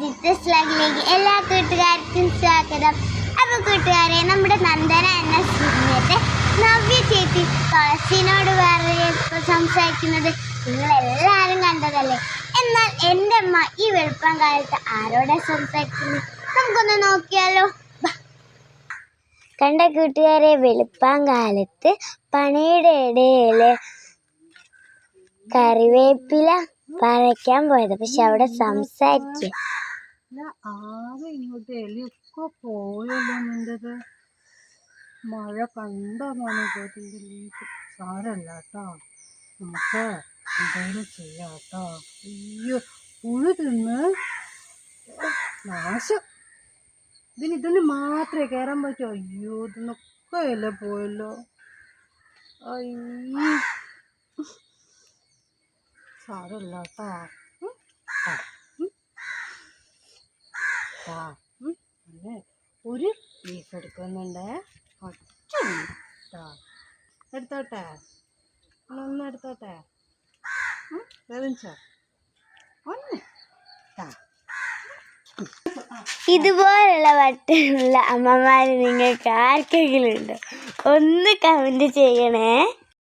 ലിറ്റസ് ലാഗിലേക്ക് എല്ലാ കൂട്ടുകാർക്കും സ്വാഗതം. അപ്പോൾ കൂട്ടുകാരെ, നമ്മുടെ നന്ദന എന്ന സിനിമത്തെ നവ്യ ചേച്ചി തുളസിനോട് വേറെ സംസാരിക്കുന്നത് നിങ്ങളെല്ലാവരും കണ്ടതല്ലേ. എന്നാൽ എൻ്റെ അമ്മ ഈ വെളുപ്പം കാലത്ത് ആരോടെ സംസാരിക്കുന്നത് നമുക്കൊന്ന് നോക്കിയാലോ. കണ്ട കൂട്ടുകാരെ, വെളുപ്പം കാലത്ത് പണിയുടെ ഇടയിൽ കറിവേപ്പില പറിക്കാൻ പോയത്. പക്ഷെ അവിടെ സംസാരിക്കുക ആകെ ഇങ്ങോട്ട് എലിയൊക്കെ പോയല്ലോ. നിൻ്റെത് മഴ കണ്ടാണ് പോയിട്ടില്ല. സാരല്ല കേട്ടോ, നമുക്ക് എന്തെങ്കിലും ചെയ്യാം കേട്ടോ. അയ്യോ, പുഴു തിന്ന് നാശം. ഇതിന് മാത്രമേ കയറാൻ പറ്റൂ. അയ്യോ, ഇതിനൊക്കെ ഇല പോയല്ലോ. അയ്യോ, സാരല്ല കേട്ടോ. ഒരു ലീഫ് എടുക്കുന്നുണ്ട്. എടുത്തോട്ടെ, ഒന്ന് എടുത്തോട്ടെ. വേദനിച്ചോ? ഒന്ന് ഇതുപോലുള്ള വട്ടുള്ള അമ്മമാർ നിങ്ങൾക്ക് ആർക്കെങ്കിലും ഉണ്ടോ? ഒന്ന് കമൻറ്റ് ചെയ്യണേ.